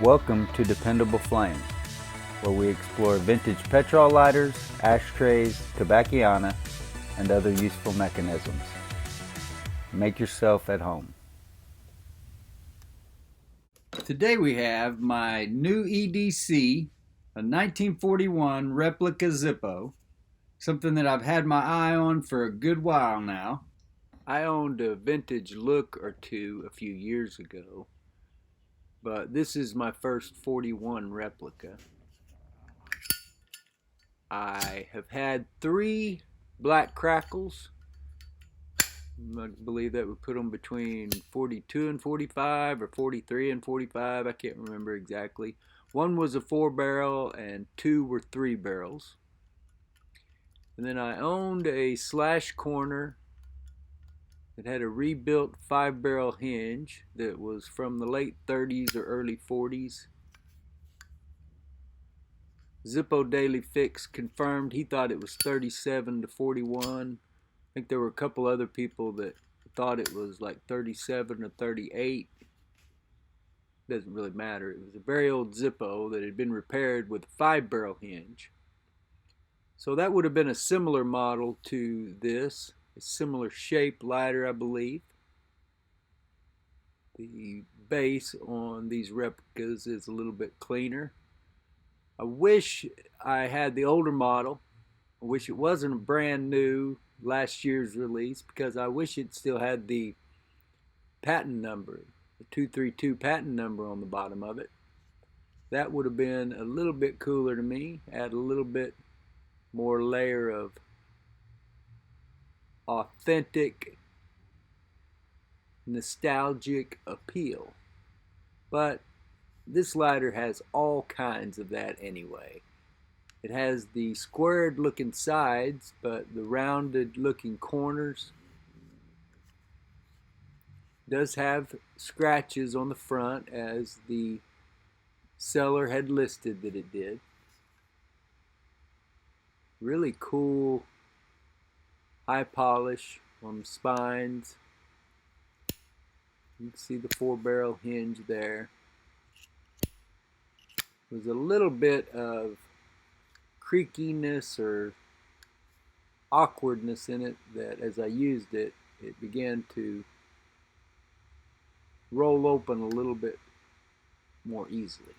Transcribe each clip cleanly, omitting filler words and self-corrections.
Welcome to Dependable Flame, where we explore vintage petrol lighters, ashtrays, tobacciana, and other useful mechanisms. Make yourself at home. Today we have my new EDC, a 1941 Replica Zippo, something that I've had my eye on for a good while now. I owned a vintage look or two a few years ago, but this is my first 41 replica. I have had 3 black crackles. I believe that would put them between 42 and 45 or 43 and 45. I can't remember exactly. One was a 4-barrel and 2 were 3 barrels. And then I owned a slash corner that had a rebuilt 5-barrel hinge that was from the late 30s or early 40s. Zippo Daily Fix confirmed he thought it was 37 to 41. I think there were a couple other people that thought it was like 37 or 38. Doesn't really matter. It was a very old Zippo that had been repaired with a 5-barrel hinge. So that would have been a similar model to this, a similar shape lighter, I believe. The base on these replicas is a little bit cleaner. I wish I had the older model. I wish it wasn't a brand new last year's release, because I wish it still had the patent number, the 232 patent number on the bottom of it. That would have been a little bit cooler to me, add a little bit more layer of authentic, nostalgic appeal. But this lighter has all kinds of that anyway. It has the squared looking sides, but the rounded looking corners. It does have scratches on the front, as the seller had listed that it did. Really cool high polish on the spines. You can see the 4-barrel hinge there. There's a little bit of creakiness or awkwardness in it that as I used it, it began to roll open a little bit more easily.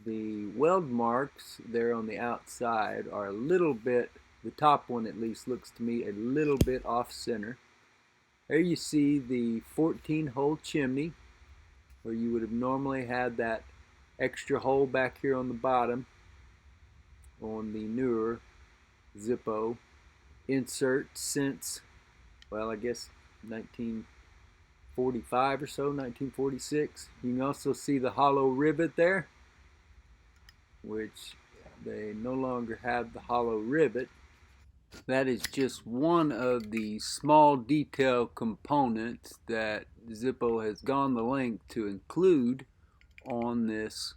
The weld marks there on the outside are a little bit, the top one at least looks to me a little bit off center. There you see the 14-hole chimney, where you would have normally had that extra hole back here on the bottom on the newer Zippo insert since, well, I guess 1945 or so, 1946. You can also see the hollow rivet there, which they no longer have the hollow rivet. That is just one of the small detail components that Zippo has gone the length to include on this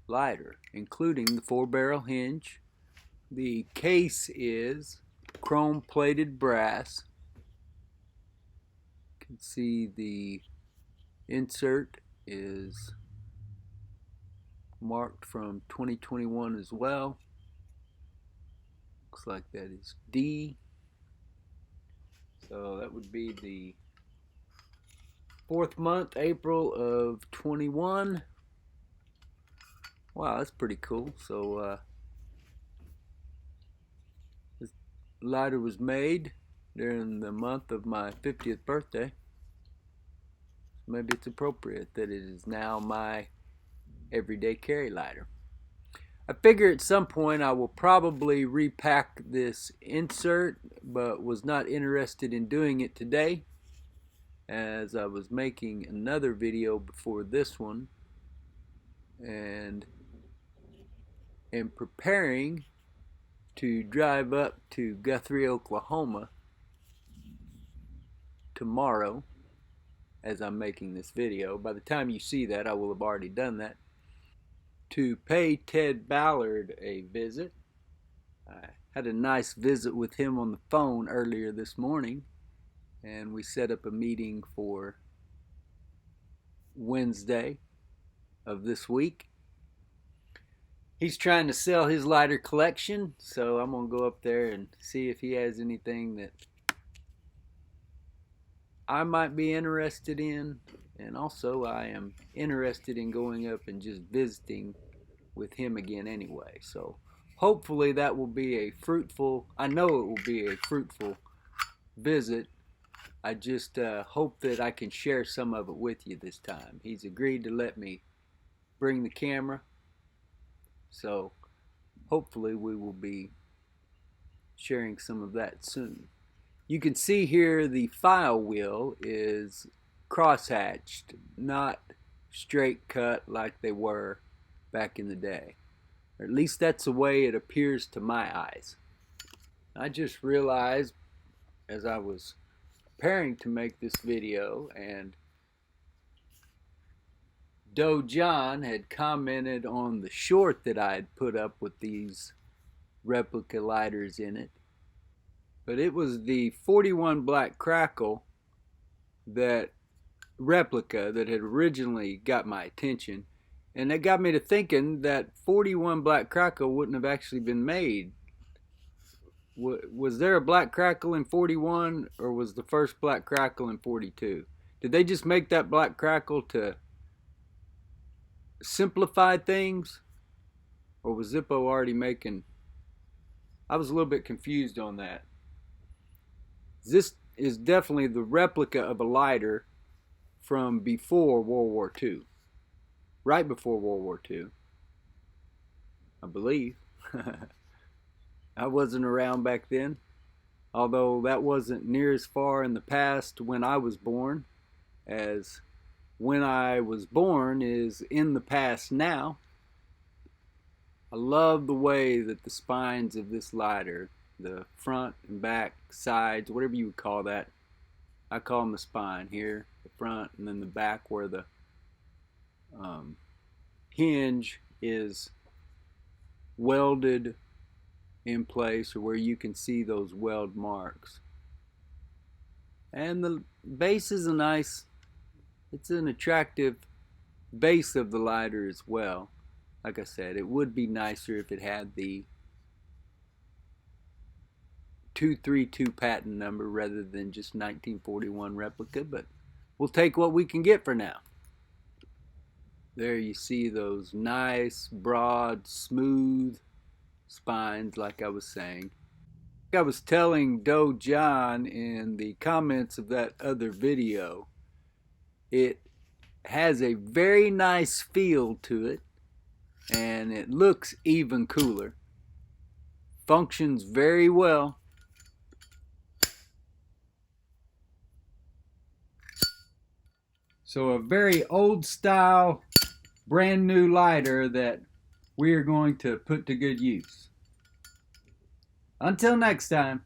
lighter, including the 4-barrel hinge. The case is chrome plated brass. You can see the insert is marked from 2021 as well. Looks like that is D. So that would be the 4th month, April of 21. Wow, that's pretty cool. So this lighter was made during the month of my 50th birthday. Maybe it's appropriate that it is now my everyday carry lighter. I figure at some point I will probably repack this insert, but was not interested in doing it today, as I was making another video before this one and am preparing to drive up to Guthrie, Oklahoma tomorrow as I'm making this video. By the time you see that, I will have already done that, to pay Ted Ballard a visit. I had a nice visit with him on the phone earlier this morning, and we set up a meeting for Wednesday of this week. He's trying to sell his lighter collection, so I'm going to go up there and see if he has anything that I might be interested in. And also, I am interested in going up and just visiting with him again anyway. So hopefully that will be a fruitful, I know it will be a fruitful visit. I just hope that I can share some of it with you this time. He's agreed to let me bring the camera. So hopefully we will be sharing some of that soon. You can see here the file wheel is cross-hatched, not straight cut like they were back in the day. Or at least that's the way it appears to my eyes. I just realized as I was preparing to make this video, and Doe John had commented on the short that I had put up with these replica lighters in it. But it was the 41 Black Crackle that replica that had originally got my attention. And that got me to thinking that 41 Black Crackle wouldn't have actually been made. Was there a Black Crackle in 41, or was the first Black Crackle in 42? Did they just make that Black Crackle to simplify things? Or was Zippo already making... I was a little bit confused on that. This is definitely the replica of a lighter from before World War II. Right before World War II, I believe. I wasn't around back then, although that wasn't near as far in the past when I was born as when I was born is in the past now. I love the way that the spines of this lighter, the front and back, sides, whatever you would call that, I call them the spine here, the front, and then the back where the hinge is welded in place, or where you can see those weld marks. And the base is a nice, it's an attractive base of the lighter as well. Like I said, it would be nicer if it had the 232 patent number rather than just 1941 replica, but we'll take what we can get for now. There you see those nice, broad, smooth spines, like I was saying. Like I was telling Doe John in the comments of that other video, it has a very nice feel to it, and it looks even cooler. Functions very well. So a very old style, brand new lighter that we are going to put to good use. Until next time.